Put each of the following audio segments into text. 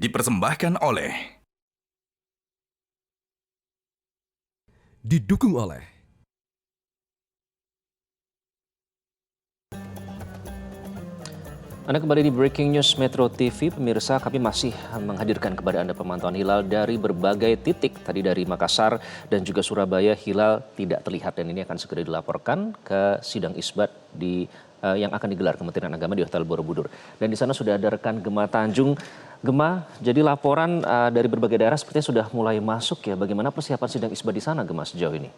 dipersembahkan oleh didukung oleh Anda kembali di Breaking News Metro TV. Pemirsa, kami masih menghadirkan kepada Anda pemantauan hilal dari berbagai titik. Tadi dari Makassar dan juga Surabaya hilal tidak terlihat dan ini akan segera dilaporkan ke sidang isbat yang akan digelar Kementerian Agama di Hotel Borobudur. Dan di sana sudah ada rekan Gema Tanjung. Gema, jadi laporan dari berbagai daerah sepertinya sudah mulai masuk ya. Bagaimana persiapan sidang isbat di sana, Gema, sejauh ini?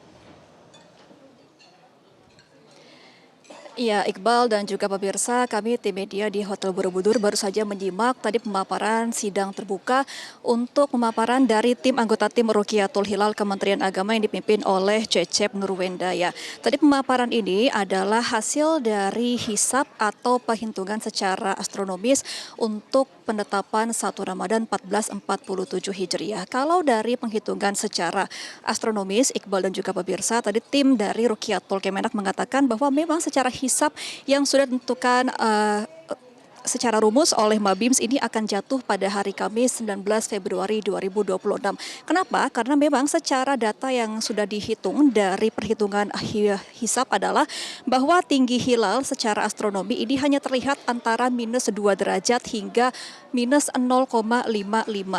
Iya, Iqbal dan juga pemirsa, kami tim media di Hotel Borobudur baru saja menyimak tadi pemaparan sidang terbuka untuk pemaparan dari tim anggota tim Rukiatul Hilal Kementerian Agama yang dipimpin oleh Cecep Nurwendaya. Tadi pemaparan ini adalah hasil dari hisab atau perhitungan secara astronomis untuk penetapan 1 Ramadan 1447 Hijriah. Kalau dari penghitungan secara astronomis, Iqbal dan juga pemirsa, tadi tim dari Rukiatul Kemenak mengatakan bahwa memang secara hisab yang sudah ditentukan secara rumus oleh Mabims ini akan jatuh pada hari Kamis 19 Februari 2026. Kenapa? Karena memang secara data yang sudah dihitung dari perhitungan hisab adalah bahwa tinggi hilal secara astronomi ini hanya terlihat antara minus 2 derajat hingga minus 0,55.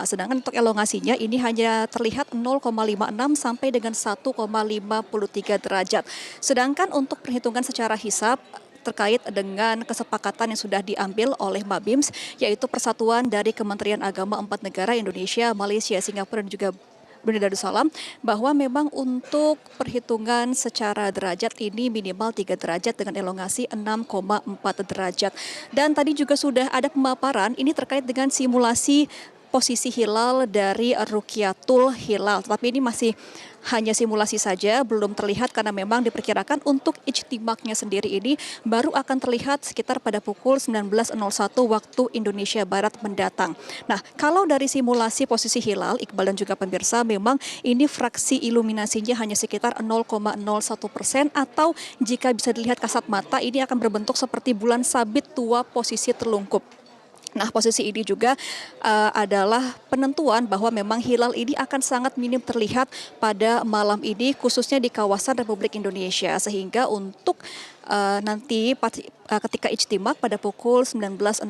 Sedangkan untuk elongasinya ini hanya terlihat 0,56 sampai dengan 1,53 derajat. Sedangkan untuk perhitungan secara hisab terkait dengan kesepakatan yang sudah diambil oleh Mabims, yaitu persatuan dari Kementerian Agama 4 negara Indonesia, Malaysia, Singapura, dan juga Brunei Darussalam, bahwa memang untuk perhitungan secara derajat ini minimal 3 derajat dengan elongasi 6,4 derajat. Dan tadi juga sudah ada pemaparan ini terkait dengan simulasi posisi hilal dari Rukiatul Hilal. Tetapi ini masih hanya simulasi saja, belum terlihat karena memang diperkirakan untuk ijtimaknya sendiri ini baru akan terlihat sekitar pada pukul 19.01 waktu Indonesia Barat mendatang. Nah, kalau dari simulasi posisi hilal, Iqbal dan juga pemirsa, memang ini fraksi iluminasinya hanya sekitar 0,01% atau jika bisa dilihat kasat mata ini akan berbentuk seperti bulan sabit tua posisi terlungkup. Nah, posisi ini juga adalah penentuan bahwa memang hilal ini akan sangat minim terlihat pada malam ini, khususnya di kawasan Republik Indonesia. Sehingga untuk nanti ketika ijtimak pada pukul 19.01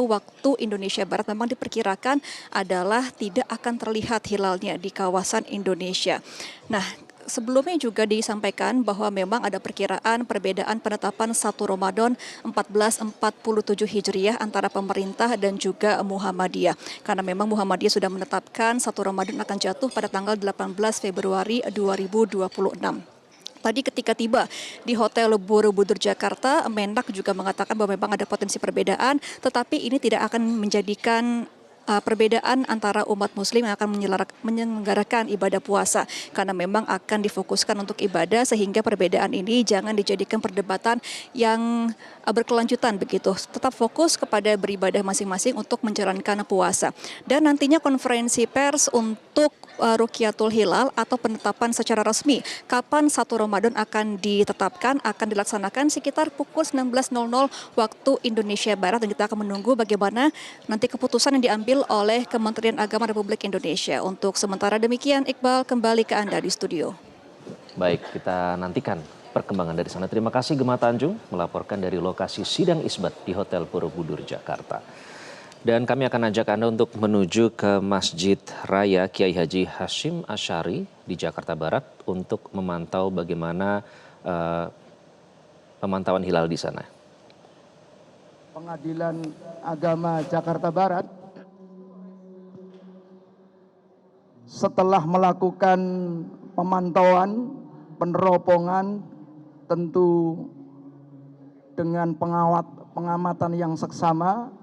waktu Indonesia Barat memang diperkirakan adalah tidak akan terlihat hilalnya di kawasan Indonesia. Nah, sebelumnya juga disampaikan bahwa memang ada perkiraan perbedaan penetapan 1 Ramadan 1447 Hijriah antara pemerintah dan juga Muhammadiyah. Karena memang Muhammadiyah sudah menetapkan 1 Ramadan akan jatuh pada tanggal 18 Februari 2026. Tadi ketika tiba di Hotel Borobudur Jakarta, Menak juga mengatakan bahwa memang ada potensi perbedaan, tetapi ini tidak akan menjadikan perbedaan antara umat muslim yang akan menyelenggarakan ibadah puasa, karena memang akan difokuskan untuk ibadah, sehingga perbedaan ini jangan dijadikan perdebatan yang berkelanjutan begitu, tetap fokus kepada beribadah masing-masing untuk menjalankan puasa. Dan nantinya konferensi pers untuk Rukiatul Hilal atau penetapan secara resmi kapan 1 Ramadan akan ditetapkan akan dilaksanakan sekitar pukul 19.00 waktu Indonesia Barat, dan kita akan menunggu bagaimana nanti keputusan yang diambil oleh Kementerian Agama Republik Indonesia. Untuk sementara demikian, Iqbal, kembali ke Anda di studio. Baik, kita nantikan perkembangan dari sana. Terima kasih Gema Tanjung melaporkan dari lokasi sidang isbat di Hotel Borobudur Jakarta. Dan kami akan ajak Anda untuk menuju ke Masjid Raya Kiai Haji Hashim Asy'ari di Jakarta Barat untuk memantau bagaimana pemantauan hilal di sana. Pengadilan Agama Jakarta Barat setelah melakukan pemantauan, peneropongan, tentu dengan pengamatan yang seksama,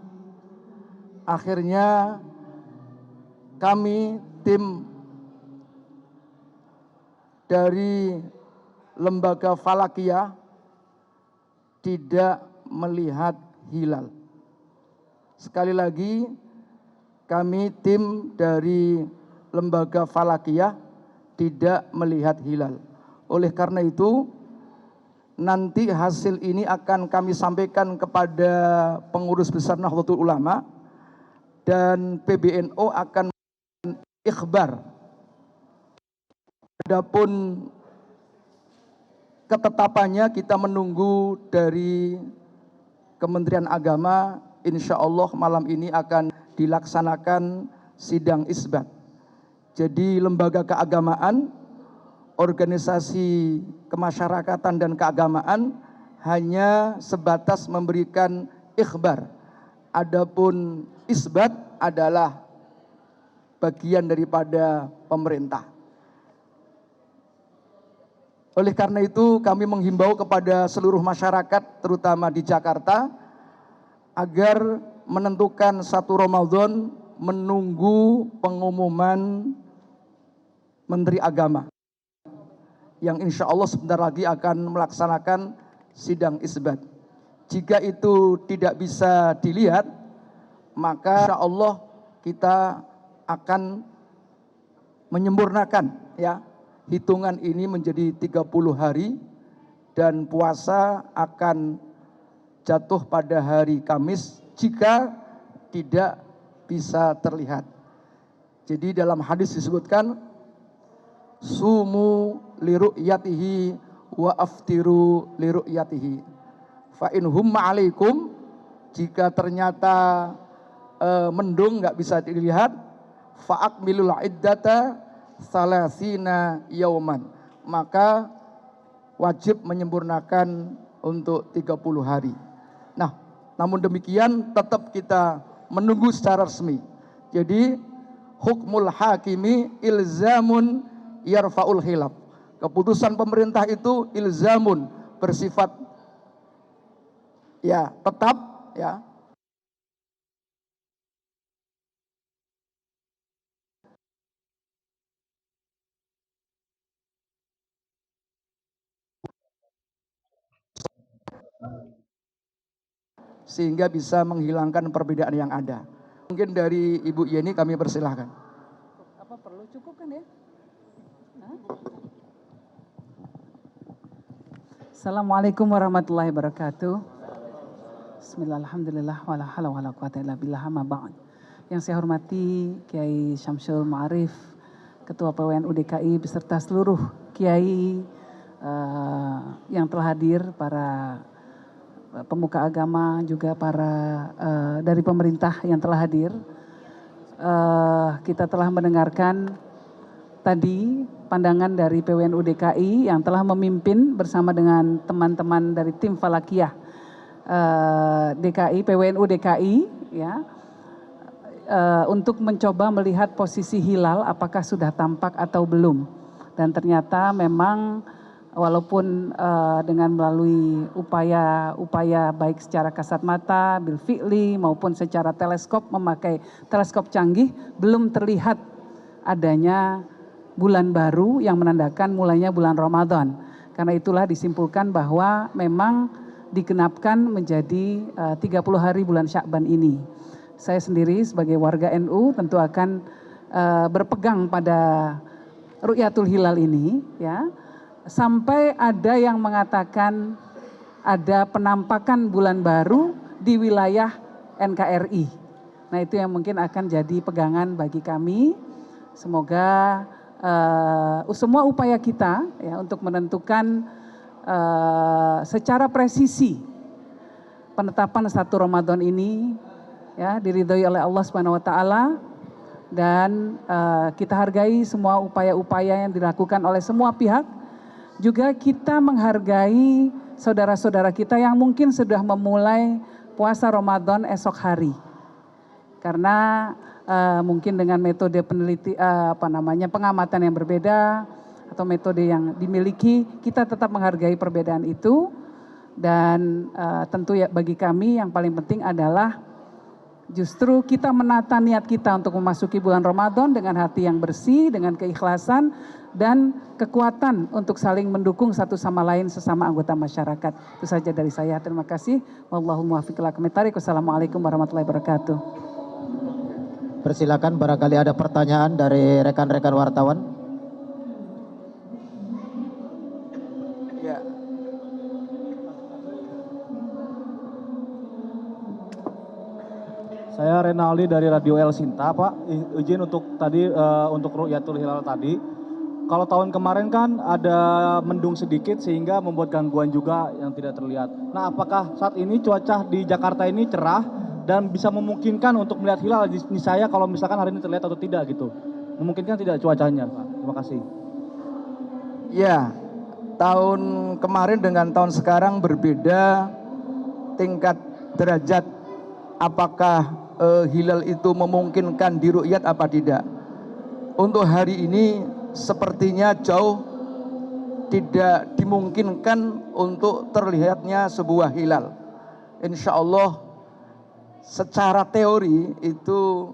akhirnya kami tim dari Lembaga Falakiyah tidak melihat hilal. Sekali lagi, kami tim dari Lembaga Falakiyah tidak melihat hilal. Oleh karena itu, nanti hasil ini akan kami sampaikan kepada pengurus besar Nahdlatul Ulama dan PBNU akan ikhbar. Adapun ketetapannya kita menunggu dari Kementerian Agama. Insya Allah malam ini akan dilaksanakan sidang isbat. Jadi lembaga keagamaan, organisasi kemasyarakatan dan keagamaan hanya sebatas memberikan ikhbar. Adapun isbat adalah bagian daripada pemerintah. Oleh karena itu kami menghimbau kepada seluruh masyarakat terutama di Jakarta agar menentukan 1 Ramadan menunggu pengumuman Menteri Agama yang insya Allah sebentar lagi akan melaksanakan sidang isbat. Jika itu tidak bisa dilihat, maka insya Allah kita akan menyempurnakan ya hitungan ini menjadi 30 hari dan puasa akan jatuh pada hari Kamis jika tidak bisa terlihat. Jadi dalam hadis disebutkan sumu liru'yatihi wa aftiru liru'yatihi. Fa in humma alaikum, jika ternyata mendung nggak bisa dilihat, fa akmilul iddata salasina yauman, maka wajib menyempurnakan untuk 30 hari. Nah, namun demikian tetap kita menunggu secara resmi. Jadi hukmul hakimi ilzamun yarfaul khilaf. Keputusan pemerintah itu ilzamun, bersifat ya tetap ya. Sehingga bisa menghilangkan perbedaan yang ada. Mungkin dari Ibu Yeni kami persilahkan. Apa perlu cukup kan ya? Assalamualaikum warahmatullahi wabarakatuh. Bismillahirrahmanirrahim. Wala haula wala quwata illa billah, amma ba'd. Yang saya hormati Kiai Syamsul Ma'arif, Ketua PWNU DKI beserta seluruh kiai yang telah hadir, para pemuka agama, juga para dari pemerintah yang telah hadir. Kita telah mendengarkan tadi pandangan dari PWNU DKI yang telah memimpin bersama dengan teman-teman dari tim Falakiyah DKI, PWNU DKI ya, untuk mencoba melihat posisi hilal apakah sudah tampak atau belum. Dan ternyata memang walaupun dengan melalui upaya baik secara kasat mata, bil fi'li maupun secara teleskop, memakai teleskop canggih, belum terlihat adanya bulan baru yang menandakan mulainya bulan Ramadan. Karena itulah disimpulkan bahwa memang digenapkan menjadi 30 hari bulan Sya'ban ini. Saya sendiri sebagai warga NU tentu akan berpegang pada Ru'yatul Hilal ini ya. Sampai ada yang mengatakan ada penampakan bulan baru di wilayah NKRI. Nah itu yang mungkin akan jadi pegangan bagi kami. Semoga semua upaya kita ya untuk menentukan secara presisi penetapan 1 Ramadan ini ya diridhoi oleh Allah Subhanahu wa taala, dan kita hargai semua upaya-upaya yang dilakukan oleh semua pihak. Juga kita menghargai saudara-saudara kita yang mungkin sudah memulai puasa Ramadan esok hari. Karena mungkin dengan metode pengamatan yang berbeda atau metode yang dimiliki, kita tetap menghargai perbedaan itu. Dan tentu ya bagi kami yang paling penting adalah justru kita menata niat kita untuk memasuki bulan Ramadan dengan hati yang bersih, dengan keikhlasan dan kekuatan untuk saling mendukung satu sama lain sesama anggota masyarakat. Itu saja dari saya. Terima kasih. Wallahu muwaffiq ila aqwamit thoriq. Wassalamualaikum warahmatullahi wabarakatuh. Persilakan, barangkali ada pertanyaan dari rekan-rekan wartawan. Ya. Saya Renaldi dari Radio El Sinta, Pak. Izin untuk tadi untuk Ru'yatul Hilal tadi. Kalau tahun kemarin kan ada mendung sedikit sehingga membuat gangguan juga yang tidak terlihat. Nah, apakah saat ini cuaca di Jakarta ini cerah dan bisa memungkinkan untuk melihat hilal di saya kalau misalkan hari ini terlihat atau tidak gitu? Memungkinkan tidak cuacanya, Pak? Terima kasih. Ya, tahun kemarin dengan tahun sekarang berbeda tingkat derajat. Apakah hilal itu memungkinkan diru'yat apa tidak? Untuk hari ini sepertinya jauh tidak dimungkinkan untuk terlihatnya sebuah hilal. Insya Allah secara teori itu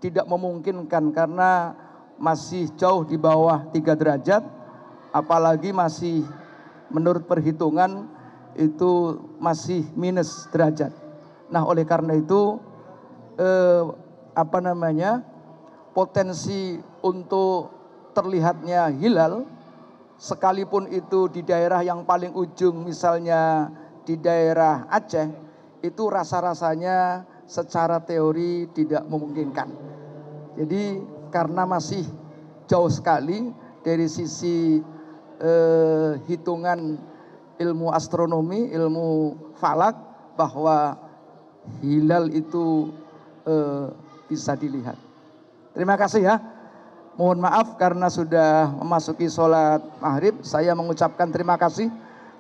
tidak memungkinkan karena masih jauh di bawah 3 derajat, apalagi masih menurut perhitungan itu masih minus derajat. Nah, oleh karena itu potensi untuk terlihatnya hilal sekalipun itu di daerah yang paling ujung, misalnya di daerah Aceh, itu rasa-rasanya secara teori tidak memungkinkan. Jadi karena masih jauh sekali dari sisi hitungan ilmu astronomi, ilmu falak, bahwa hilal itu bisa dilihat. Terima kasih ya. Mohon maaf karena sudah memasuki sholat maghrib. Saya mengucapkan terima kasih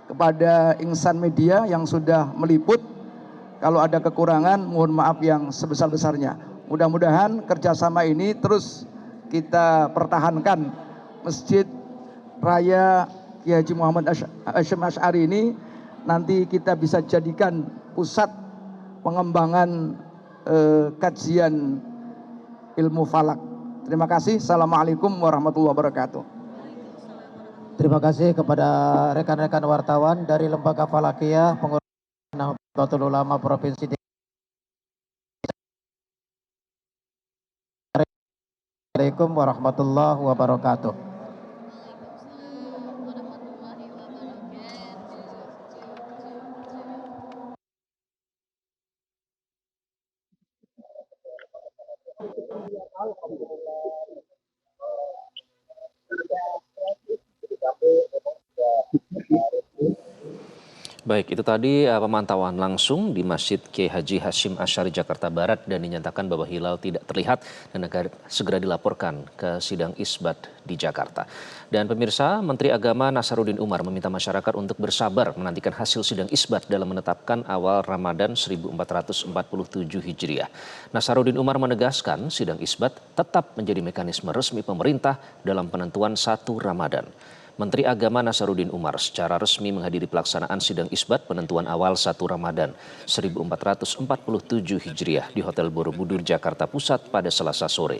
kepada insan media yang sudah meliput. Kalau ada kekurangan, mohon maaf yang sebesar-besarnya. Mudah-mudahan kerjasama ini terus kita pertahankan. Masjid Raya Kiai Haji Muhammad Hasyim Asy'ari ini nanti kita bisa jadikan pusat pengembangan kajian ilmu falak. Terima kasih. Assalamualaikum warahmatullahi wabarakatuh. Terima kasih kepada rekan-rekan wartawan dari Lembaga Falakiyah Pengurus Nahdlatul Ulama Provinsi DKI. Assalamualaikum warahmatullahi wabarakatuh. Baik, itu tadi pemantauan langsung di Masjid Kiai Haji Hasyim Asy'ari Jakarta Barat dan dinyatakan bahwa hilal tidak terlihat dan akan segera dilaporkan ke sidang isbat di Jakarta. Dan pemirsa, Menteri Agama Nasaruddin Umar meminta masyarakat untuk bersabar menantikan hasil sidang isbat dalam menetapkan awal Ramadan 1447 Hijriah. Nasaruddin Umar menegaskan sidang isbat tetap menjadi mekanisme resmi pemerintah dalam penentuan 1 Ramadan. Menteri Agama Nasaruddin Umar secara resmi menghadiri pelaksanaan sidang isbat penentuan awal 1 Ramadan 1447 Hijriah di Hotel Borobudur, Jakarta Pusat pada Selasa sore.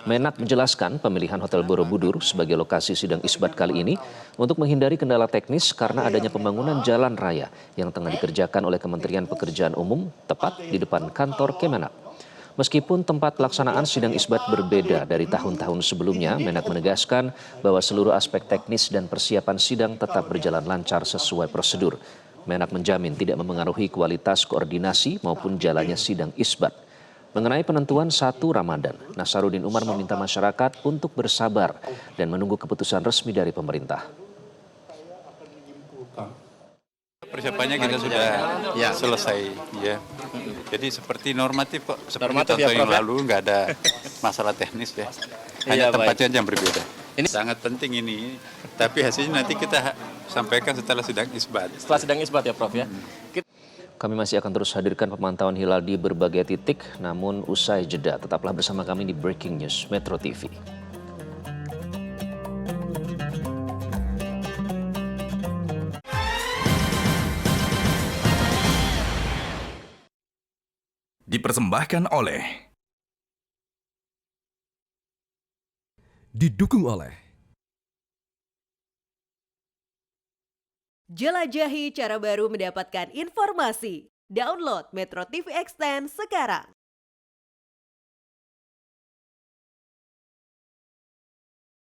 Menak menjelaskan pemilihan Hotel Borobudur sebagai lokasi sidang isbat kali ini untuk menghindari kendala teknis karena adanya pembangunan jalan raya yang tengah dikerjakan oleh Kementerian Pekerjaan Umum tepat di depan kantor Kemenak. Meskipun tempat pelaksanaan sidang isbat berbeda dari tahun-tahun sebelumnya, Menak menegaskan bahwa seluruh aspek teknis dan persiapan sidang tetap berjalan lancar sesuai prosedur. Menak menjamin tidak memengaruhi kualitas koordinasi maupun jalannya sidang isbat. Mengenai penentuan 1 Ramadan, Nasaruddin Umar meminta masyarakat untuk bersabar dan menunggu keputusan resmi dari pemerintah. Persiapannya kita sudah selesai, ya. Jadi seperti normatif kok, seperti tahun yang lalu nggak ada masalah teknis ya. Hanya tempatnya yang berbeda. Ini sangat penting ini, tapi hasilnya nanti kita sampaikan setelah sidang isbat. Setelah sidang isbat ya Prof ya. Kami masih akan terus hadirkan pemantauan hilal di berbagai titik, namun usai jeda tetaplah bersama kami di Breaking News Metro TV. Dipersembahkan oleh, didukung oleh Jelajahi cara baru mendapatkan informasi. Download Metro TV Extend sekarang.